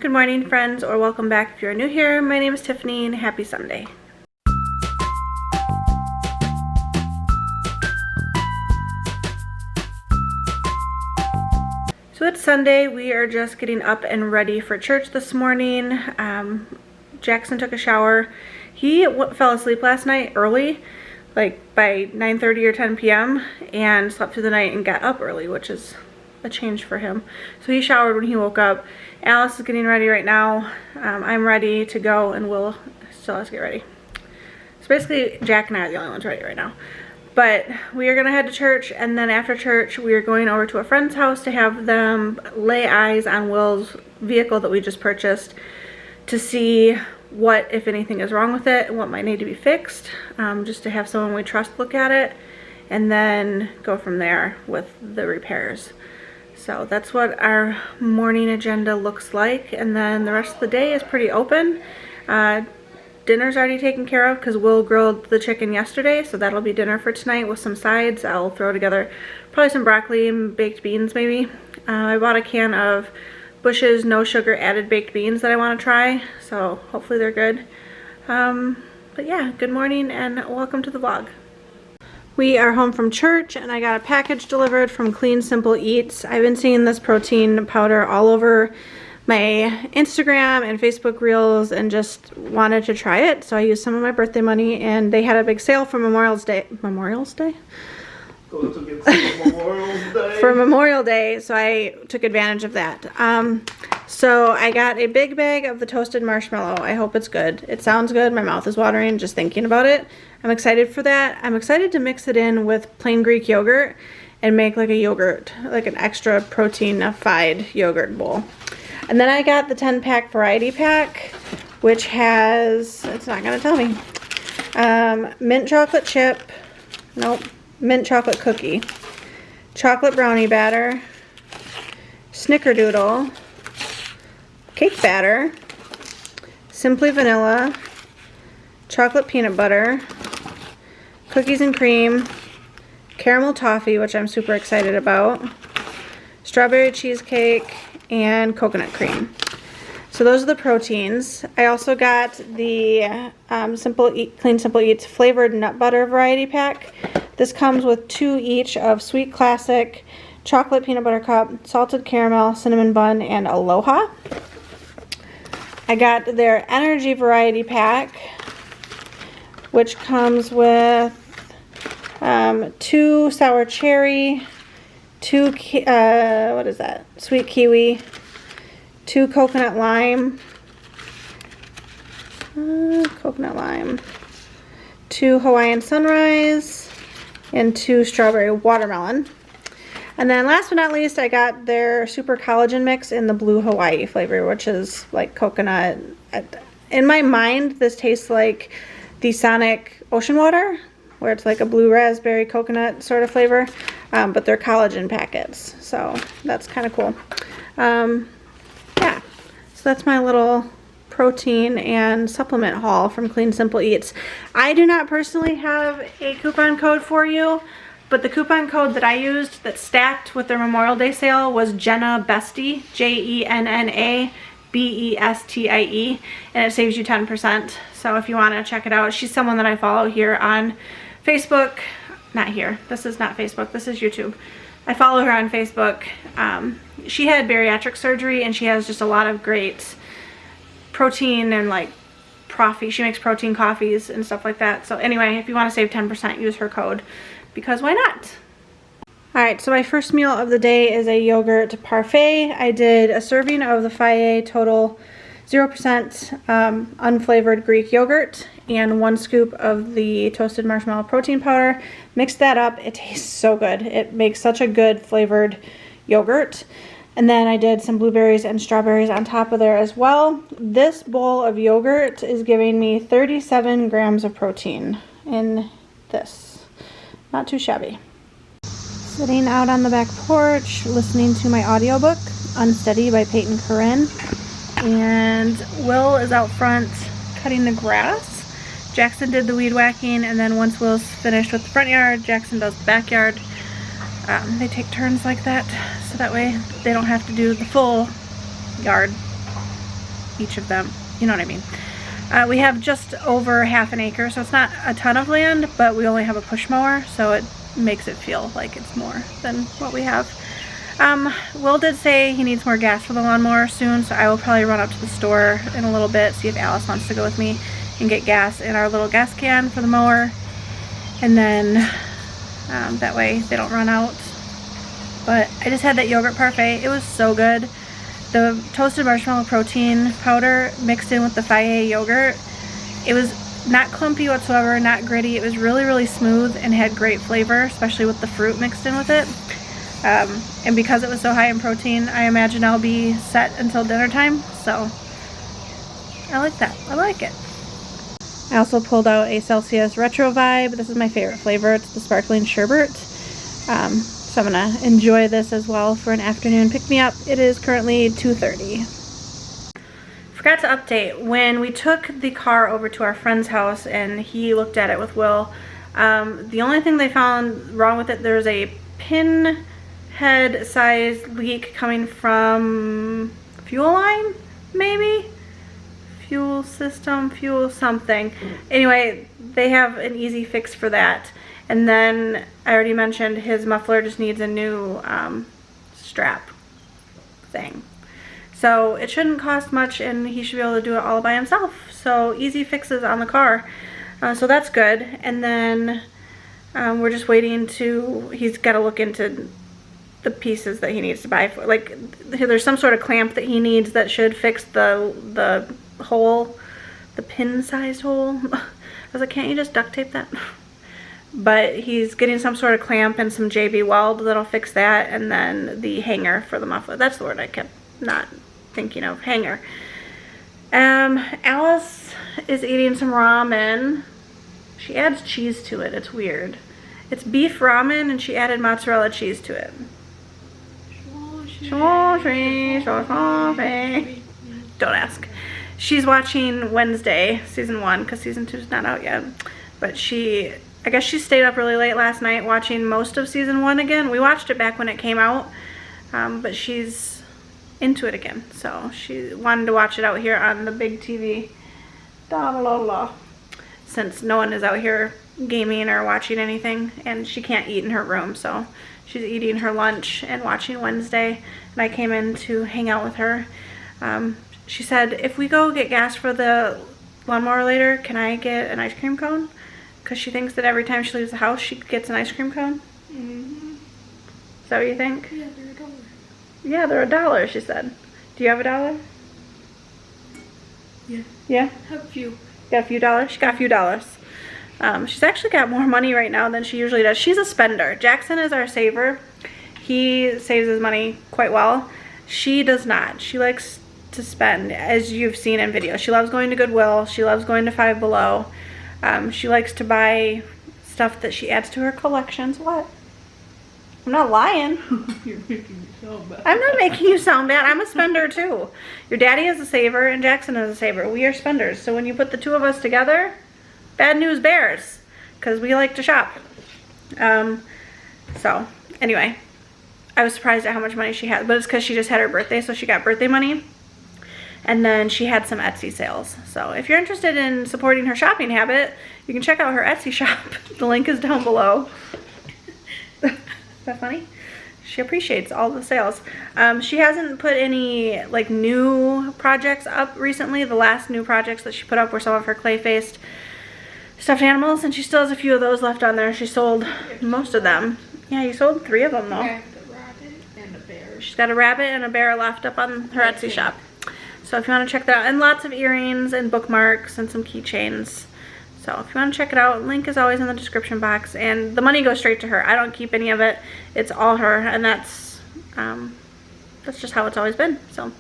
Good morning, friends, or welcome back if you're new here. My name is Tiffany and happy Sunday. So it's Sunday. We are just getting up and ready for church this morning. Jackson took a shower. He fell asleep last night early, like by 9:30 or 10 p.m. and slept through the night and got up early, which is a change for him. So he showered when he woke up. Alice is getting ready right now. I'm ready to go, and Will still has to get ready. So basically Jack and I are the only ones ready right now. But we are gonna head to church, and then after church we are going over to a friend's house to have them lay eyes on Will's vehicle that we just purchased to see what, if anything, is wrong with it and what might need to be fixed, just to have someone we trust look at it and then go from there with the repairs. So that's what our morning agenda looks like, and then the rest of the day is pretty open. Dinner's already taken care of because Will grilled the chicken yesterday, so that'll be dinner for tonight with some sides. I'll throw together probably some broccoli and baked beans maybe. I bought a can of Bush's no sugar added baked beans that I want to try, so hopefully they're good. But yeah, good morning and welcome to the vlog. We are home from church and I got a package delivered from Clean Simple Eats. I've been seeing this protein powder all over my Instagram and Facebook reels and just wanted to try it, so I used some of my birthday money, and they had a big sale for Memorial's Day. Memorial's Day? For Memorial Day, so I took advantage of that. So I got a big bag of the toasted marshmallow. I hope it's good. It sounds good. My mouth is watering just thinking about it. I'm excited for that. I'm excited to mix it in with plain Greek yogurt and make like a yogurt, like an extra protein-ified yogurt bowl. And then I got the 10-pack variety pack, which has, it's not gonna tell me, mint chocolate chip, nope, mint chocolate cookie, chocolate brownie batter, snickerdoodle, cake batter, simply vanilla, chocolate peanut butter, cookies and cream, caramel toffee, which I'm super excited about, strawberry cheesecake, and coconut cream. So those are the proteins. I also got the Clean Simple Eats flavored nut butter variety pack. This comes with 2 each of Sweet Classic, chocolate peanut butter cup, salted caramel, cinnamon bun, and Aloha. I got their energy variety pack, which comes with 2 sour cherry, 2 what is that? Sweet kiwi, 2 coconut lime, 2 Hawaiian sunrise, and 2 strawberry watermelon. And then last but not least, I got their super collagen mix in the blue Hawaii flavor, which is like coconut. In my mind, this tastes like the Sonic ocean water, where it's like a blue raspberry coconut sort of flavor, but they're collagen packets, so that's kind of cool. Yeah, so that's my little protein and supplement haul from Clean Simple Eats. I do not personally have a coupon code for you, but the coupon code that I used that stacked with their Memorial Day sale was Jenna Bestie, Jenna Bestie, and it saves you 10%. So if you want to check it out, she's someone that I follow here on Facebook. Not here, this is not Facebook, this is YouTube. I follow her on Facebook. She had bariatric surgery and she has just a lot of great protein and like coffee. She makes protein coffees and stuff like that. So anyway, if you want to save 10%, use her code, because why not? Alright, so my first meal of the day is a yogurt parfait. I did a serving of the Faye Total 0% unflavored Greek yogurt and 1 scoop of the toasted marshmallow protein powder. Mixed that up. It tastes so good. It makes such a good flavored yogurt. And then I did some blueberries and strawberries on top of there as well. This bowl of yogurt is giving me 37 grams of protein in this. Not too shabby. Sitting out on the back porch, listening to my audiobook, Unsteady by Peyton Corinne. And Will is out front cutting the grass. Jackson did the weed whacking, and then once Will's finished with the front yard, Jackson does the backyard. They take turns like that, so that way they don't have to do the full yard. each of them. You know what I mean. We have just over half an acre, so it's not a ton of land, but we only have a push mower, so it makes it feel like it's more than what we have. Will did say he needs more gas for the lawnmower soon, so I will probably run up to the store in a little bit, see if Alice wants to go with me and get gas in our little gas can for the mower. And then that way they don't run out. But I just had that yogurt parfait. It was so good. The toasted marshmallow protein powder mixed in with the Fage yogurt. It was not clumpy whatsoever, not gritty. It was really, really smooth and had great flavor, especially with the fruit mixed in with it. And because it was so high in protein, I imagine I'll be set until dinner time. So I like that. I like it. I also pulled out a Celsius Retro Vibe. This is my favorite flavor. It's the sparkling sherbet. So I'm gonna enjoy this as well for an afternoon pick-me-up. It is currently 2:30. Forgot to update. When we took the car over to our friend's house and he looked at it with Will, the only thing they found wrong with it, there's a pinhead sized leak coming from fuel line, maybe? Fuel system, fuel something. Anyway, they have an easy fix for that. And then I already mentioned his muffler just needs a new strap thing. So it shouldn't cost much and he should be able to do it all by himself. So easy fixes on the car. So that's good. And then we're just waiting he's got to look into the pieces that he needs to buy for, like there's some sort of clamp that he needs that should fix the hole, the pin-sized hole. I was like, can't you just duct tape that? But he's getting some sort of clamp and some JB weld that'll fix that, and then the hanger for the muffler. That's the word I kept not thinking of, hanger. Alice is eating some ramen. She adds cheese to it. It's weird. It's beef ramen and she added mozzarella cheese to it. Don't ask. She's watching Wednesday, season 1, because season 2 is not out yet. But I guess she stayed up really late last night watching most of season 1 again. We watched it back when it came out, but she's into it again. So she wanted to watch it out here on the big TV. Since no one is out here gaming or watching anything, and she can't eat in her room, so she's eating her lunch and watching Wednesday, and I came in to hang out with her. She said, if we go get gas for the lawnmower later, can I get an ice cream cone? Because she thinks that every time she leaves the house, she gets an ice cream cone. Mm-hmm. Is that what you think? Yeah, they're $1. Yeah, they're $1, she said. Do you have $1? Yeah. Yeah? I have a few. Got a few dollars? She got a few dollars. She's actually got more money right now than she usually does. She's a spender. Jackson is our saver. He saves his money quite well. She does not. She likes to spend, as you've seen in videos. She loves going to Goodwill. She loves going to Five Below. She likes to buy stuff that she adds to her collections. What? I'm not lying. You're making me sound bad. I'm not making you sound bad. I'm a spender too. Your daddy is a saver and Jackson is a saver. We are spenders. So when you put the two of us together, bad news bears, because we like to shop. So anyway, I was surprised at how much money she had, but it's because she just had her birthday, so she got birthday money. And then she had some Etsy sales. So if you're interested in supporting her shopping habit, you can check out her Etsy shop. The link is down below. Is that funny? She appreciates all the sales. She hasn't put any like new projects up recently. The last new projects that she put up were some of her clay-faced stuffed animals, and she still has a few of those left on there. She sold most of them. Yeah, you sold 3 of them though. I have a rabbit and a bear. She's got a rabbit and a bear left up on her Etsy shop. So if you want to check that out, and lots of earrings and bookmarks and some keychains. So if you want to check it out, link is always in the description box, and the money goes straight to her. I don't keep any of it. It's all her, and that's just how it's always been. So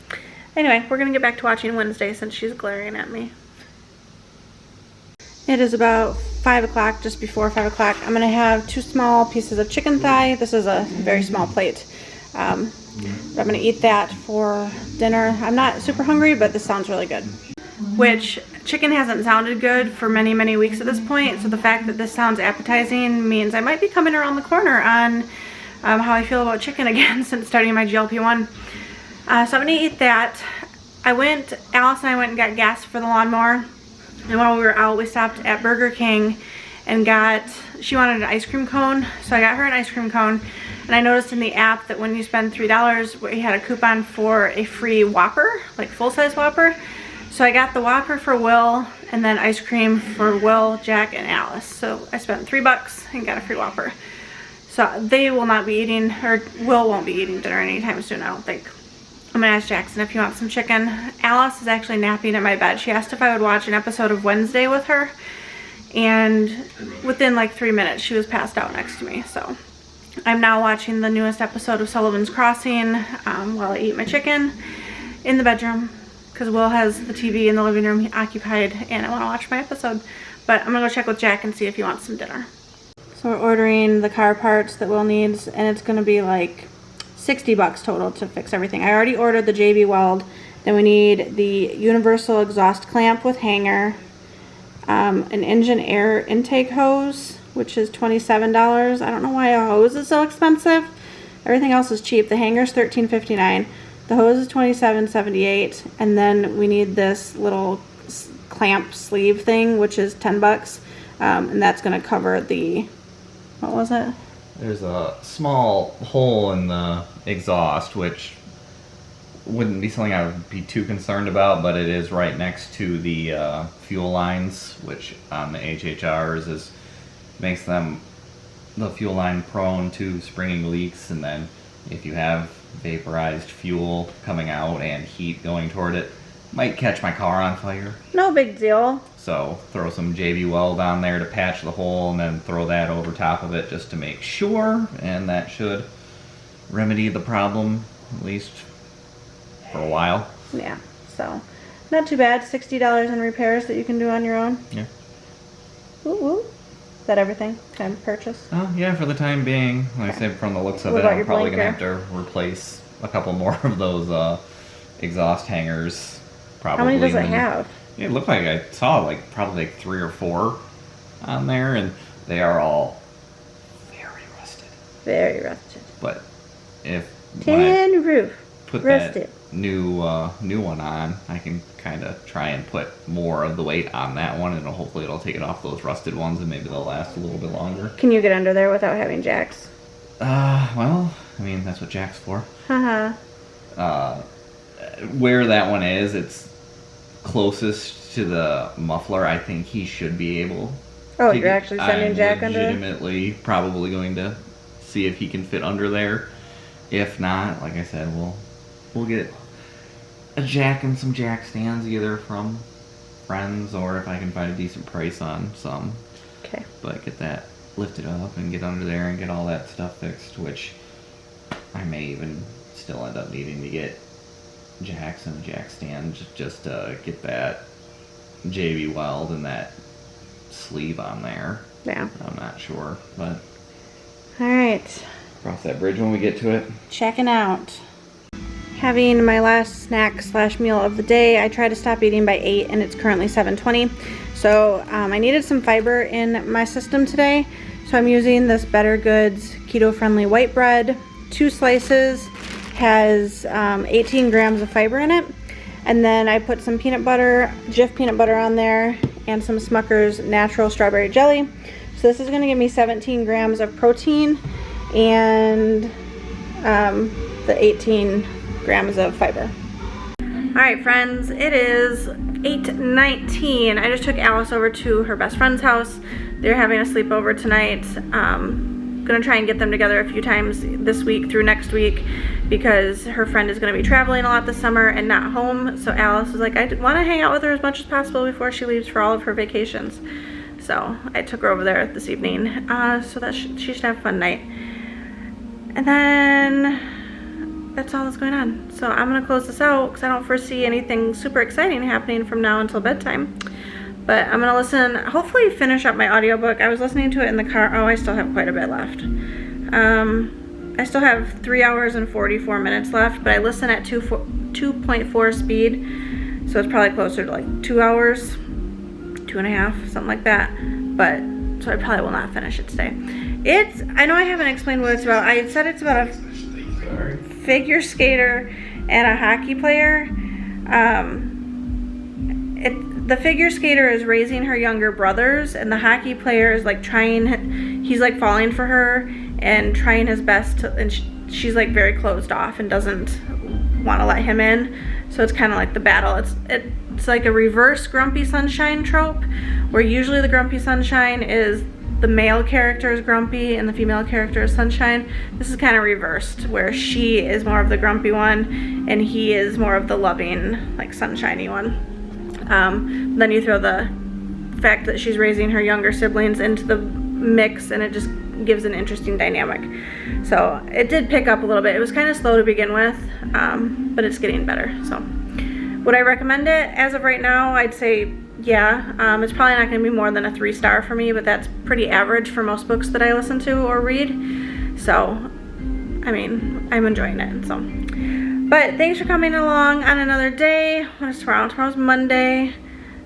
anyway, we're gonna get back to watching Wednesday since she's glaring at me. It is about 5 o'clock, just before 5 o'clock. I'm gonna have 2 small pieces of chicken thigh. This is a very small plate. But I'm gonna eat that for dinner. I'm not super hungry, but this sounds really good. Which, chicken hasn't sounded good for many, many weeks at this point, so the fact that this sounds appetizing means I might be coming around the corner on how I feel about chicken again since starting my GLP-1. So I'm gonna eat that. Alice and I went and got gas for the lawnmower. And while we were out, we stopped at Burger King and she wanted an ice cream cone. So I got her an ice cream cone. And I noticed in the app that when you spend $3, we had a coupon for a free Whopper, like full-size Whopper. So I got the Whopper for Will and then ice cream for Will, Jack, and Alice. So I spent $3 and got a free Whopper. So they will not be eating, or Will won't be eating dinner anytime soon, I don't think. I'm gonna ask Jackson if he wants some chicken. Alice is actually napping in my bed. She asked if I would watch an episode of Wednesday with her. And within like 3 minutes, she was passed out next to me. So I'm now watching the newest episode of Sullivan's Crossing while I eat my chicken in the bedroom. Because Will has the TV in the living room occupied and I want to watch my episode. But I'm going to go check with Jack and see if he wants some dinner. So we're ordering the car parts that Will needs, and it's going to be like $60 total to fix everything. I already ordered the JB Weld. Then we need the universal exhaust clamp with hanger, an engine air intake hose, which is $27. I don't know why a hose is so expensive. Everything else is cheap. The hanger's $13.59. The hose is $27.78, and then we need this little clamp sleeve thing, which is $10, and that's going to cover the, what was it? There's a small hole in the exhaust, which wouldn't be something I would be too concerned about, but it is right next to the fuel lines, which on the HHRs makes them, the fuel line, prone to springing leaks, and then if you have vaporized fuel coming out and heat going toward it, might catch my car on fire. No big deal. So throw some JB Weld on there to patch the hole, and then throw that over top of it just to make sure, and that should remedy the problem, at least for a while. Yeah, so not too bad. $60 in repairs that you can do on your own. Yeah. Ooh, ooh. Is that everything? Kind of purchase? Oh, yeah, for the time being. Like I said, from the looks of What it, about I'm your probably going to blinker? have to replace a couple more of those exhaust hangers. Probably. How many does it have? It looked like I saw probably 3 or 4 on there, and they are all very rusted. Very rusted. But if Tin roof. put Rusted. that new one on, I can kind of try and put more of the weight on that one, and hopefully it'll take it off those rusted ones, and maybe they'll last a little bit longer. Can you get under there without having jacks? Well, I mean, that's what Jack's for. Haha. Where that one is, it's closest to the muffler. I think he should be able. Oh, you're actually sending Jack under there? I'm legitimately probably going to see if he can fit under there. If not, like I said, we'll get a jack and some jack stands, either from friends or if I can find a decent price on some. Okay. But get that lifted up and get under there and get all that stuff fixed, which I may even still end up needing to get jacks and a jack stand just to get that JB Weld and that sleeve on there. Yeah. I'm not sure, but Alright. cross that bridge when we get to it. Checking out. Having my last snack / meal of the day. I try to stop eating by 8 and it's currently 7:20. So I needed some fiber in my system today. So I'm using this Better Goods keto-friendly white bread. 2 slices, has 18 grams of fiber in it. And then I put some peanut butter, Jif peanut butter on there, and some Smucker's natural strawberry jelly. So this is going to give me 17 grams of protein and the 18 grams of fiber. Alright friends, it is 8:19. I just took Alice over to her best friend's house. They're having a sleepover tonight. Gonna try and get them together a few times this week through next week because her friend is gonna be traveling a lot this summer and not home. So Alice was like, I want to hang out with her as much as possible before she leaves for all of her vacations. So I took her over there this evening so that she should have a fun night. And then that's all that's going on. So I'm gonna close this out because I don't foresee anything super exciting happening from now until bedtime. But I'm gonna listen, hopefully finish up my audiobook. I was listening to it in the car. Oh, I still have quite a bit left. I still have 3 hours and 44 minutes left, but I listen at 2.4 speed. So it's probably closer to like 2 hours, 2.5, something like that. But, so I probably will not finish it today. I know I haven't explained what it's about. I said it's about a figure skater and a hockey player. The figure skater is raising her younger brothers, and the hockey player is like he's like falling for her and trying his best to, and she's like very closed off and doesn't want to let him in. So it's kind of like the battle. It's like a reverse Grumpy Sunshine trope, where usually the Grumpy Sunshine is the male character is grumpy and the female character is sunshine. This is kind of reversed, where she is more of the grumpy one and he is more of the loving, like sunshiny one. Then you throw the fact that she's raising her younger siblings into the mix, and it just gives an interesting dynamic. So it did pick up a little bit. It was kind of slow to begin with, but it's getting better. So would I recommend it? As of right now, I'd say yeah. It's probably not going to be more than a 3-star for me, but that's pretty average for most books that I listen to or read. So, I mean, I'm enjoying it. So, but thanks for coming along on another day. What is tomorrow? Tomorrow's Monday.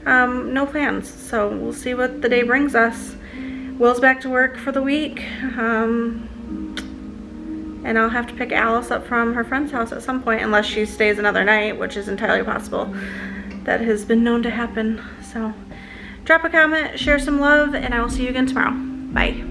No plans, so we'll see what the day brings us. Will's back to work for the week, and I'll have to pick Alice up from her friend's house at some point, unless she stays another night, which is entirely possible. That has been known to happen. So drop a comment, share some love, and I will see you again tomorrow. Bye.